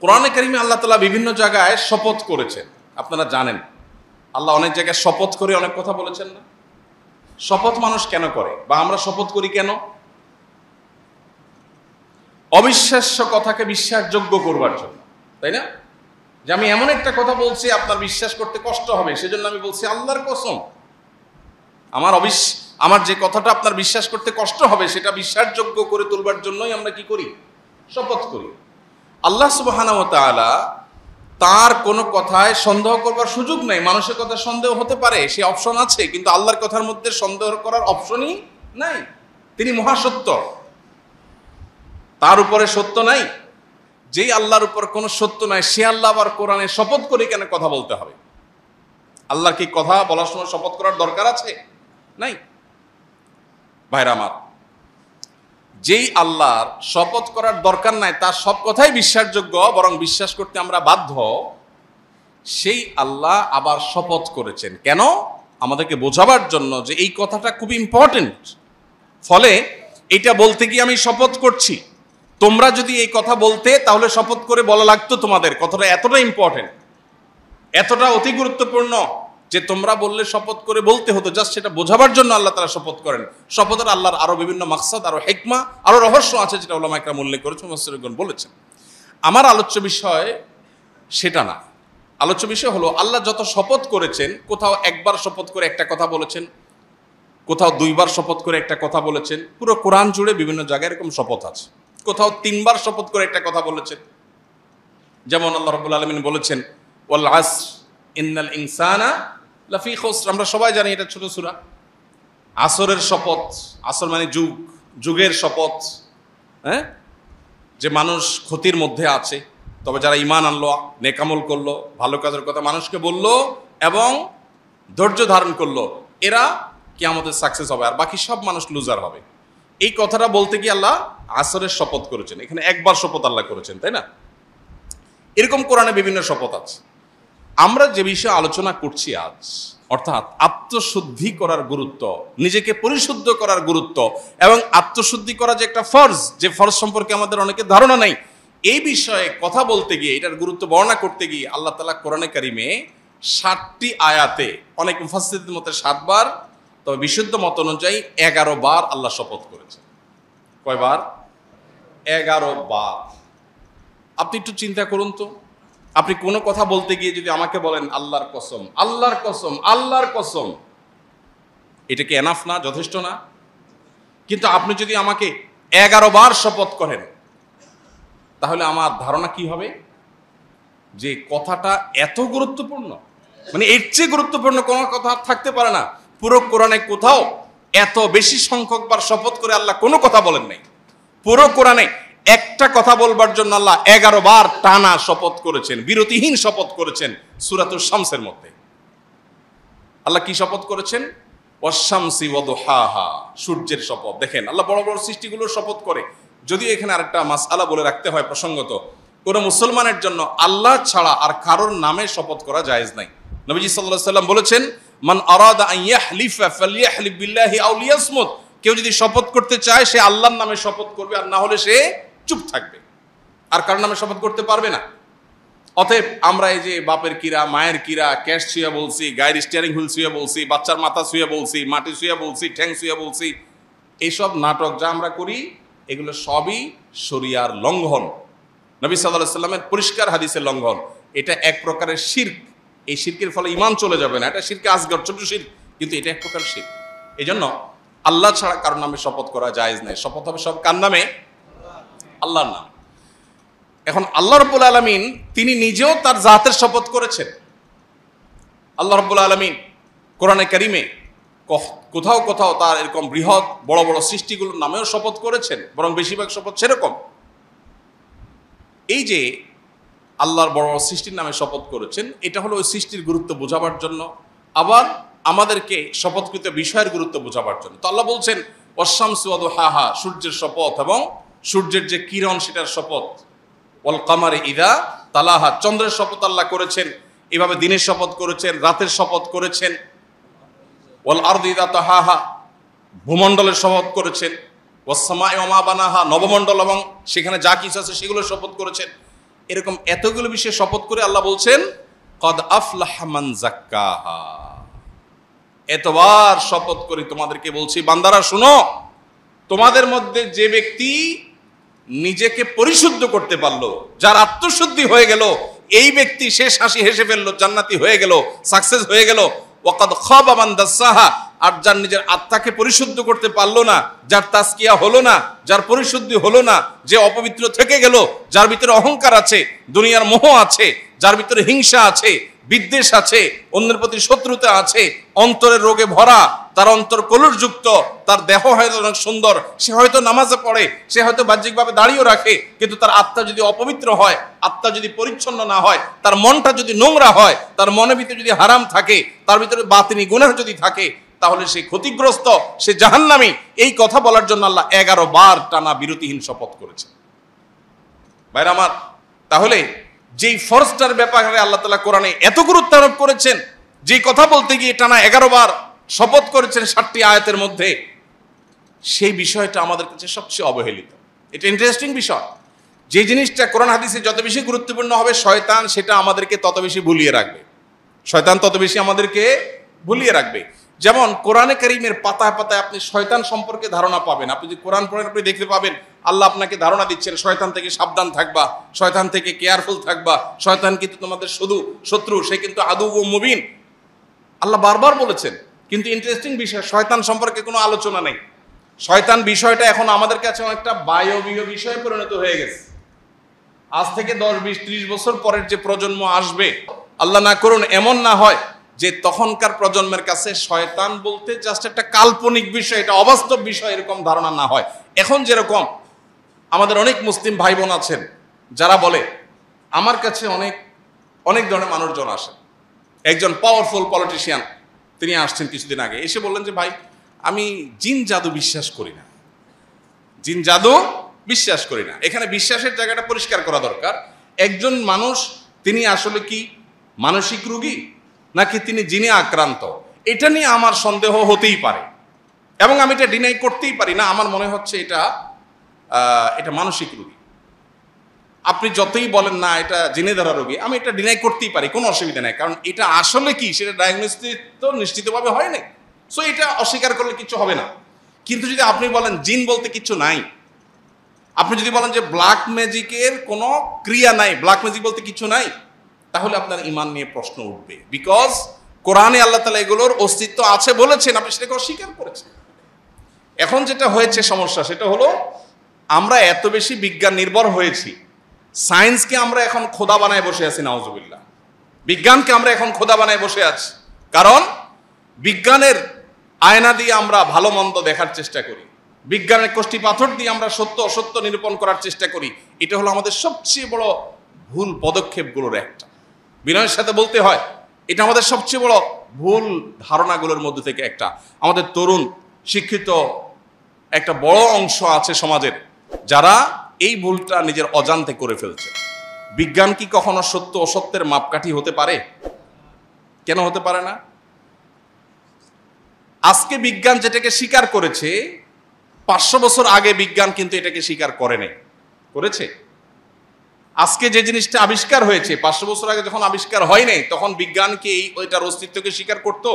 কোরআনে কারিমে আল্লাহ তাআলা বিভিন্ন জায়গায় শপথ করেছেন, আপনারা জানেন। আল্লাহ অনেক জায়গায় শপথ করে অনেক কথা বলেছেন না? শপথ মানুষ কেন করে বা আমরা শপথ করি কেন? অবিশ্বাস্য কথাকে বিশ্বাসযোগ্য করবার জন্য, তাই না? যে আমি এমন একটা কথা বলছি আপনার বিশ্বাস করতে কষ্ট হবে, সেজন্য আমি বলছি আল্লাহর কসম। আমার যে কথাটা আপনার বিশ্বাস করতে কষ্ট হবে সেটা বিশ্বাসযোগ্য করে তুলবার জন্যই আমরা কি করি? শপথ করি। আল্লাহ সুবহানাহু ওয়া তাআলা তার কোনো কথায় সন্দেহ করবার সুযোগ নেই। মানুষের কথা সন্দেহ হতে পারে, সে অপশন আছে, কিন্তু আল্লাহর কথার মধ্যে সন্দেহ করার অপশনই নাই। তিনি মহাসত্য, তার উপরে সত্য নাই। যেই আল্লাহর উপর কোনো সত্য নাই, সে আল্লাহ আবার কোরআনে শপথ করে কেন কথা বলতে হবে? আল্লাহর কি কথা বলার সময় শপথ করার দরকার আছে? নাই। ভাইরা আমার, যেই আল্লাহর শপথ করার দরকার নাই, তার সব কথাই বিশ্বাসযোগ্য, বরং বিশ্বাস করতে আমরা বাধ্য, সেই আল্লাহ আবার শপথ করেছেন কেন? আমাদেরকে বোঝাবার জন্য যে এই কথাটা খুব ইম্পর্টেন্ট। ফলে এটা বলতে গিয়ে আমি শপথ করছি, তোমরা যদি এই কথা বলতে তাহলে শপথ করে বলা লাগতো তোমাদের। কথাটা এতটা ইম্পর্টেন্ট, এতটা অতি গুরুত্বপূর্ণ যে তোমরা বললে শপথ করে বলতে হতো। জাস্ট সেটা বোঝাবার জন্য আল্লাহ তারা শপথ করেন। শপথের আল্লাহর আরো বিভিন্ন মাকসাদ, আরো হিকমা, আরো রহস্য আছে, যেটা উলামা ইকরাম উল্লেখ করেছেন, মুফাসসিরগণ বলেছেন। আমার আলোচ্য বিষয় সেটা না। আলোচ্য বিষয় হলো আল্লাহ যত শপথ করেছেন, কোথাও একবার শপথ করে একটা কথা বলেছেন, কোথাও দুইবার শপথ করে একটা কথা বলেছেন। পুরো কোরআন জুড়ে বিভিন্ন জায়গায় এরকম শপথ আছে। কোথাও তিনবার শপথ করে একটা কথা বলেছেন, যেমন আল্লাহ রাব্বুল আলামিন বলেছেন ওয়াল আসর ইন্নাল ইনসানা লাফি খুসর। আমরা সবাই জানি এটা ছোট সূরা। আসরের শপথ, আসর মানে যুগ, যুগের শপথ, হ্যাঁ, যে মানুষ ক্ষতির মধ্যে আছে। তবে যারা ঈমান আনলো, নেকামল করলো, ভালো কাজের কথা মানুষকে বললো এবং ধৈর্য ধারণ করলো, এরা কিয়ামতের সাকসেস হবে, আর বাকি সব মানুষ লুজার হবে। এই কথাটা বলতে গিয়ে আল্লাহ আসরের শপথ করেছেন। এখানে একবার শপথ আল্লাহ করেছেন, তাই না? এরকম কোরআনে বিভিন্ন শপথ আছে। আমরা যে বিষয়ে আলোচনা করছি আজ, অর্থাৎ আত্মশুদ্ধি করার গুরুত্ব, নিজেকে পরিশুদ্ধ করার গুরুত্ব, এবং আত্মশুদ্ধি করা যে একটা ফরজ, যে ফরজ সম্পর্কে আমাদের অনেকের ধারণা নেই, এই বিষয়ে কথা বলতে গিয়ে, এটার গুরুত্ব বর্ণনা করতে গিয়ে আল্লাহ তাআলা কোরআনে কারিমে 60টি আয়াতে, অনেক মুফাসসিরদের মতে 7 বার, তবে বিশুদ্ধ মত অনুযায়ী 11 বার আল্লাহ শপথ করেছেন। কয়বার? 11 বার। আপনি একটু চিন্তা করুন তো, আপনি কোনো কথা বলতে গিয়ে যদি আমাকে বলেন আল্লাহর কসম, আল্লাহর কসম, আল্লাহর কসম, এটা কি এনাফ না? যথেষ্ট না? কিন্তু আপনি যদি আমাকে 11 বার শপথ করেন, তাহলে আমার ধারণা কি হবে? যে কথাটা এত গুরুত্বপূর্ণ, মানে এর চেয়ে গুরুত্বপূর্ণ কোনো কথা থাকতে পারে না। পুরো কোরআনে কোথাও এত বেশি সংখ্যক বার শপথ করে আল্লাহ কোনো কথা বলেন নাই। পুরো কোরআনে একটা কথা বলবার জন্য আল্লাহ 11 বার টানা শপথ করেছেন, বিরতিহীন শপথ করেছেন। সূরাতুশ শামসের মধ্যে আল্লাহ কি শপথ করেছেন? ওয়াশ-শামসি ওয়া দুহাহা, সূর্যের শপথ। দেখেন আল্লাহ বড় বড় সৃষ্টিগুলোর শপথ করে। যদিও এখানে আরেকটা মাসআলা বলে রাখতে হয় প্রসঙ্গত, কোন মুসলমানের জন্য আল্লাহ ছাড়া আর কারোর নামে শপথ করা জায়েজ নাই। নবীজি সাল্লাল্লাহু আলাইহি ওয়াসাল্লাম বলেছেন, মান আরাদা আন ইয়াহলিফা ফালইয়াহলিফ বিল্লাহি আও লিয়াসমুত। কেউ যদি শপথ করতে চায় সে আল্লাহর নামে শপথ করবে, আর না হলে সে চুপ থাকবে, আর কারোর নামে শপথ করতে পারবে না। অতএব আমরা এই যে বাপের কিরা, মায়ের কিরা, ক্যাশ ছুঁয়ে বলছি, গায়ের স্টিয়ারিং হুইল ছুঁয়ে বলছি, বাচ্চার মাথা ছুঁয়ে বলছি, মাটি ছুঁয়ে বলছি, ঠ্যাং ছুঁয়ে বলছি, এইসব নাটক যা আমরা করি, এগুলো সবই শরিয়ার লঙ্ঘন, নবী সাল্লাল্লাহু আলাইহি ওয়াসাল্লামের পরিষ্কার হাদিসের লঙ্ঘন। এটা এক প্রকারের শিরক। এই শিরকের ফলে ঈমান চলে যাবে না, এটা শিরকে আসগর, ছোট শিরক, কিন্তু এটা এক প্রকার শিরক। এই জন্য আল্লাহ ছাড়া কারোর নামে শপথ করা জায়েজ নাই। শপথ হবে সব কার নামে? আল্লাহর নাম। এখন আল্লাহ রাব্বুল আলামিন তিনি নিজেও তার জাতের শপথ করেছেন। আল্লাহ রাব্বুল আলামিন কোরআনে কারিমে কোথাও কোথাও তার এরকম বৃহৎ বড় বড় সৃষ্টিগুলোর নামেও শপথ করেছেন, বরং বেশিরভাগ শপথ সেরকম। এই যে আল্লাহর বড় বড় সৃষ্টির নামে শপথ করেছেন, এটা হলো ওই সৃষ্টির গুরুত্ব বোঝাবার জন্য, আবার আমাদেরকে শপথকৃত বিষয়ের গুরুত্ব বোঝাবার জন্য। তো আল্লাহ বলছেন ওয়াশ-শামসি ওয়া দুহাহা, সূর্যের শপথ এবং সূর্যের যে কিরণ সেটার শপথ। ওয়াল কামারি ইযা তালাহা, চন্দ্রের শপথ আল্লাহ করেছেন। এভাবে দিনের শপথ করেছেন, রাতের শপথ করেছেন। ওয়াল আরদি ইযা তাহাহা, ভূমণ্ডলের শপথ করেছেন। ওয়াস সামাই ওয়া মা বানাহা, নবমণ্ডল এবং সেখানে যা কিছু আছে সেগুলোর শপথ করেছেন। এরকম এতগুলো বিষয়ে শপথ করে আল্লাহ বলছেন কদ আফলাহা মান যাক্কাহা। এতবার শপথ করে তোমাদেরকে বলছি বান্দারা শুনো, তোমাদের মধ্যে যে ব্যক্তি নিজেকে পরিশুদ্ধ করতে পারলো, যার আত্মশুদ্ধি হয়ে গেল, এই ব্যক্তি শেষ হাসি হেসে ফেললো, জান্নাতি হয়ে গেল, সাকসেস হয়ে গেল। ওয়াকাদ খাবা মান দাসাহা, আর যার নিজের আত্মাকে পরিশুদ্ধ করতে পারলো না, যার তাজকিয়া হলো না, যার পরিশুদ্ধি হলো না, যে অপবিত্র থেকে গেল, যার ভিতরে অহংকার আছে, দুনিয়ার মোহ আছে, যার ভিতরে হিংসা আছে, বিদ্বেষ আছে, অন্যের প্রতি শত্রুতা আছে, অন্তরের রোগে ভরা, তার অন্তর কলুষযুক্ত, তার দেহ হয়তো অনেক সুন্দর, সে হয়তো নামাজে পড়ে, সে হয়তো বাহ্যিকভাবে দাঁড়িয়েও রাখে, কিন্তু তার আত্মা যদি অপবিত্র হয়, আত্মা যদি পরিচ্ছন্ন না হয়, তার মনটা যদি নোংরা হয়, তার মনের ভিতরে যদি হারাম থাকে, তার ভিতরে বাতিনি গুনাহ যদি থাকে, তাহলে সে ক্ষতিগ্রস্ত, সে জাহান্নামী। এই কথা বলার জন্য আল্লাহ 11 বার টানা বিরতিহীন শপথ করেছেন। ভাইরা আমার, তাহলে যেই ফরজটার ব্যাপারে আল্লাহ তাআলা কোরআনে এত গুরুত্ব আরোপ করেছেন, যে কথা বলতে গিয়ে টানা 11 বার শপথ করেছেন 7টি আয়াতের মধ্যে, সেই বিষয়টা আমাদের কাছে সবচেয়ে অবহেলিত। এটা ইন্টারেস্টিং বিষয়। যে জিনিসটা কোরআন হাদিসে যত বেশি গুরুত্বপূর্ণ হবে, শয়তান সেটা আমাদেরকে তত বেশি ভুলিয়ে রাখবে। শয়তান তত বেশি আমাদেরকে ভুলিয়ে রাখবে। যেমন কোরআনে কারীমের পাতায় পাতায় আপনি শয়তান সম্পর্কে ধারণা পাবেন। আপনি যদি কোরআন পড়েন, আপনি দেখতে পাবেন আল্লাহ আপনাকে ধারণা দিচ্ছেন শয়তান থেকে সাবধান থাকবা, শয়তান থেকে কেয়ারফুল থাকবা, শয়তান কিন্তু তোমাদের শুধু শত্রু, সে কিন্তু আদু ও মুবিন, আল্লাহ বারবার বলেছেন। কিন্তু ইন্টারেস্টিং বিষয়, শয়তান সম্পর্কে কোনো আলোচনা নেই। শয়তান বিষয়টা এখন আমাদের কাছে অনেকটা বায়বীয় বিষয়ে পরিণত হয়ে গেছে। আজ থেকে 10, 20, 30 বছর পরের যে প্রজন্ম আসবে, আল্লাহ না করুন এমন না হয় যে তখনকার প্রজন্মের কাছে শয়তান বলতে জাস্ট একটা কাল্পনিক বিষয়, এটা অবাস্তব বিষয়, এরকম ধারণা না হয়। এখন যেরকম আমাদের অনেক মুসলিম ভাই বোন আছেন যারা বলে, আমার কাছে অনেক অনেক ধরনের মানুষজন আসে। একজন পাওয়ারফুল পলিটিশিয়ান তিনি আসছেন কিছুদিন আগে, এসে বললেন যে ভাই, আমি জিন জাদু বিশ্বাস করি না, জিন জাদু বিশ্বাস করি না। এখানে বিশ্বাসের জায়গাটা পরিষ্কার করা দরকার। একজন মানুষ তিনি আসলে কি মানসিক রোগী নাকি তিনি জিনে আক্রান্ত, এটা নিয়ে আমার সন্দেহ হতেই পারে, এবং আমি এটা ডিনাই করতেই পারি না। আমার মনে হচ্ছে এটা মানসিক রোগী। আপনি যতই বলেন না এটা জিনে ধরা রোগী, আমি এটা ডিনাই করতেই পারি, কোনো অসুবিধা নেই, কারণ এটা আসলে কি সেটা ডায়াগনোসিস তো নিশ্চিতভাবে হয় নাই, সো এটা অস্বীকার করলে কিছু হবে না। কিন্তু যদি আপনি বলেন জিন বলতে কিছু নাই, আপনি যদি বলেন যে ব্ল্যাক ম্যাজিকের কোনো ক্রিয়া নাই, ব্ল্যাক ম্যাজিক বলতে কিছু নাই, তাহলে আপনার ঈমান নিয়ে প্রশ্ন উঠবে। বিকজ কোরআনে আল্লাহ তাআলা এগুলোর অস্তিত্ব আছে বলেছেন, আপনি সেটাকে অস্বীকার করেছেন। এখন যেটা হয়েছে সমস্যা, সেটা হলো আমরা এত বেশি বিজ্ঞান নির্ভর হয়েছি, সায়েন্সকে আমরা এখন খোদা বানায় বসে আছি, নাউজুবিল্লাহ। বিজ্ঞানকে আমরা এখন খোদা বানায় বসে আছি, কারণ বিজ্ঞানের আয়না দিয়ে আমরা ভালো মন্দ দেখার চেষ্টা করি, বিজ্ঞানের কষ্টি পাথর দিয়ে আমরা সত্য অসত্য নিরূপণ করার চেষ্টা করি। এটা হলো আমাদের সবচেয়ে বড় ভুল পদক্ষেপগুলোর একটা। বিনয়ের সাথে বলতে হয়, এটা আমাদের সবচেয়ে বড় ভুল ধারণাগুলোর মধ্যে থেকে একটা। আমাদের তরুণ শিক্ষিত একটা বড় অংশ আছে সমাজের, যারা এই ভুলটা নিজের অজান্তে করে ফেলছে। বিজ্ঞান কি কখনো সত্য অসত্যের মাপকাঠি হতে পারে? কেন হতে পারে না? আজকে বিজ্ঞান যেটাকে স্বীকার করেছে, 500 বছর আগে বিজ্ঞান কিন্তু এটাকে স্বীকার করে নাই, করেছে? আজকে যে জিনিসটা আবিষ্কার হয়েছে, 500 বছর আগে যখন আবিষ্কার হয় নাই, তখন বিজ্ঞান কি ওইটার অস্তিত্বকে স্বীকার করতো?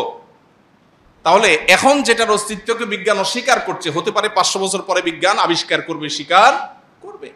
তাহলে এখন যেটার অস্তিত্বকে বিজ্ঞান অস্বীকার করছে, হতে পারে 500 বছর পরে বিজ্ঞান আবিষ্কার করবে, স্বীকার করবে।